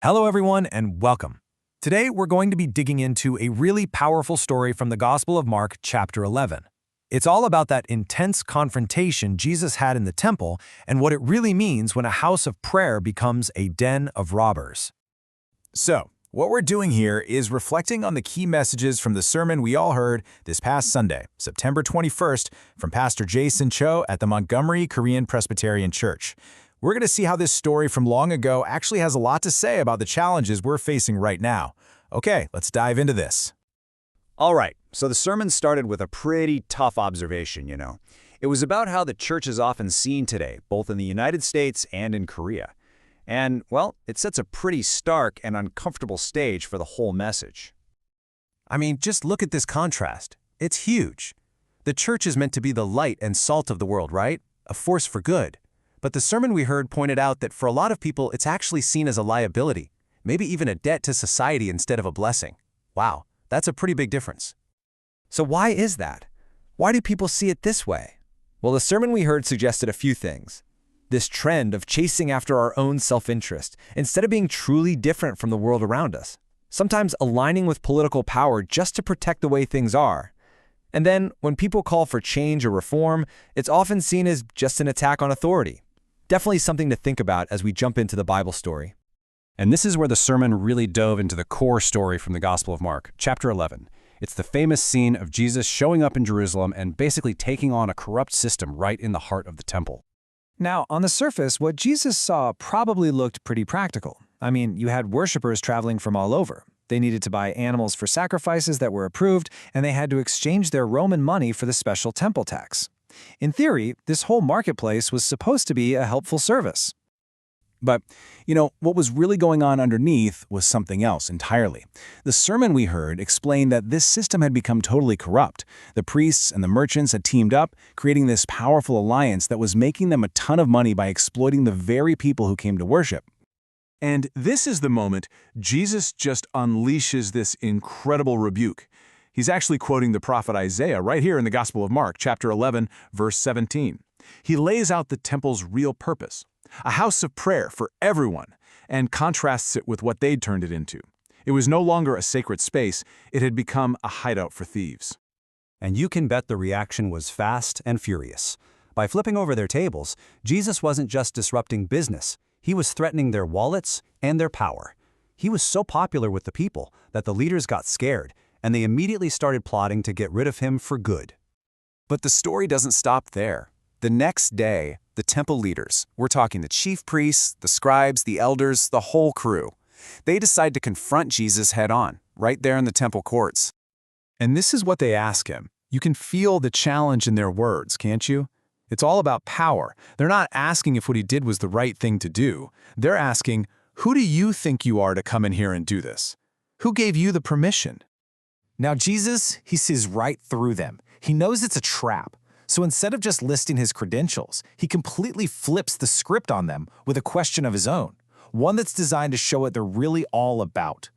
Hello, everyone, and welcome. Today, we're going to be digging into a really powerful story from the Gospel of Mark, chapter 11. It's all about that intense confrontation Jesus had in the temple and what it really means when a house of prayer becomes a den of robbers. So, what we're doing here is reflecting on the key messages from the sermon we all heard this past Sunday, September 21st, from Pastor Jason Cho at the Montgomery Korean Presbyterian Church. We're going to see how this story from long ago actually has a lot to say about the challenges we're facing right now. Okay, let's dive into this. All right, so the sermon started with a pretty tough observation, It was about how the church is often seen today, both in the United States and in Korea. And, well, it sets a pretty stark and uncomfortable stage for the whole message. I mean, just look at this contrast. It's huge. The church is meant to be the light and salt of the world, right? A force for good. But the sermon we heard pointed out that for a lot of people, it's actually seen as a liability, maybe even a debt to society instead of a blessing. Wow, that's a pretty big difference. So why is that? Why do people see it this way? Well, the sermon we heard suggested a few things. This trend of chasing after our own self-interest, instead of being truly different from the world around us. Sometimes aligning with political power just to protect the way things are. And then, when people call for change or reform, it's often seen as just an attack on authority. Definitely something to think about as we jump into the Bible story. And this is where the sermon really dove into the core story from the Gospel of Mark, chapter 11. It's the famous scene of Jesus showing up in Jerusalem and basically taking on a corrupt system right in the heart of the temple. Now, on the surface, what Jesus saw probably looked pretty practical. I mean, you had worshipers traveling from all over. They needed to buy animals for sacrifices that were approved, and they had to exchange their Roman money for the special temple tax. In theory, this whole marketplace was supposed to be a helpful service. But, what was really going on underneath was something else entirely. The sermon we heard explained that this system had become totally corrupt. The priests and the merchants had teamed up, creating this powerful alliance that was making them a ton of money by exploiting the very people who came to worship. And this is the moment Jesus just unleashes this incredible rebuke. He's actually quoting the prophet Isaiah right here in the Gospel of Mark, chapter 11, verse 17. He lays out the temple's real purpose, a house of prayer for everyone, and contrasts it with what they'd turned it into. It was no longer a sacred space, it had become a hideout for thieves. And you can bet the reaction was fast and furious. By flipping over their tables, Jesus wasn't just disrupting business, he was threatening their wallets and their power. He was so popular with the people that the leaders got scared, and they immediately started plotting to get rid of him for good. But the story doesn't stop there. The next day, the temple leaders, we're talking the chief priests, the scribes, the elders, the whole crew, they decide to confront Jesus head-on, right there in the temple courts. And this is what they ask him. You can feel the challenge in their words, can't you? It's all about power. They're not asking if what he did was the right thing to do. They're asking, who do you think you are to come in here and do this? Who gave you the permission? Now Jesus, he sees right through them. He knows it's a trap. So instead of just listing his credentials, he completely flips the script on them with a question of his own, one that's designed to show what they're really all about.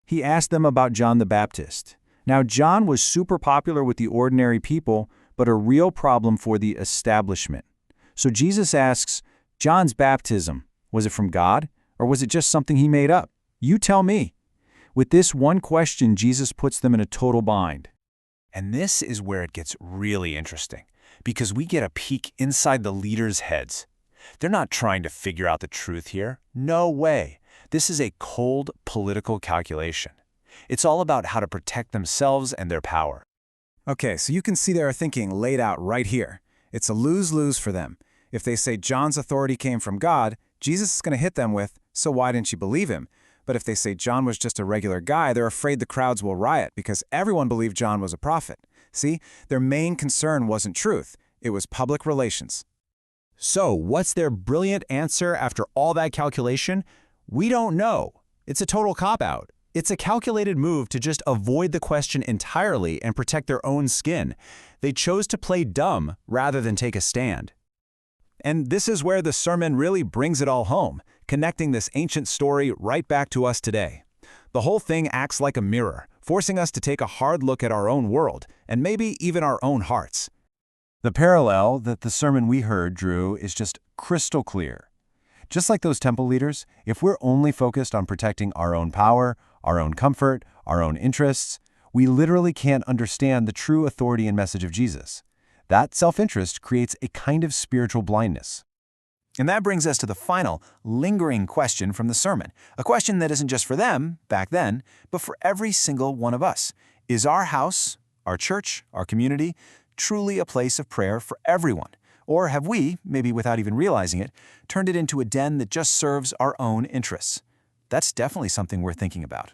He asked them about John the Baptist. Now, John was super popular with the ordinary people, but a real problem for the establishment. So Jesus asks, John's baptism, was it from God, or was it just something he made up? You tell me. With this one question, Jesus puts them in a total bind. And this is where it gets really interesting, because we get a peek inside the leaders' heads. They're not trying to figure out the truth here. No way. This is a cold political calculation. It's all about how to protect themselves and their power. Okay, so you can see their thinking laid out right here. It's a lose-lose for them. If they say John's authority came from God, Jesus is going to hit them with, so why didn't you believe him? But if they say John was just a regular guy, they're afraid the crowds will riot because everyone believed John was a prophet. See, their main concern wasn't truth. It was public relations. So, what's their brilliant answer after all that calculation? We don't know. It's a total cop-out. It's a calculated move to just avoid the question entirely and protect their own skin. They chose to play dumb rather than take a stand. And this is where the sermon really brings it all home, connecting this ancient story right back to us today. The whole thing acts like a mirror, forcing us to take a hard look at our own world, and maybe even our own hearts. The parallel that the sermon we heard drew is just crystal clear. Just like those temple leaders, if we're only focused on protecting our own power, our own comfort, our own interests, we literally can't understand the true authority and message of Jesus. That self-interest creates a kind of spiritual blindness. And that brings us to the final, lingering question from the sermon, a question that isn't just for them, back then, but for every single one of us. Is our house, our church, our community, truly a place of prayer for everyone? Or have we, maybe without even realizing it, turned it into a den that just serves our own interests? That's definitely something we're thinking about.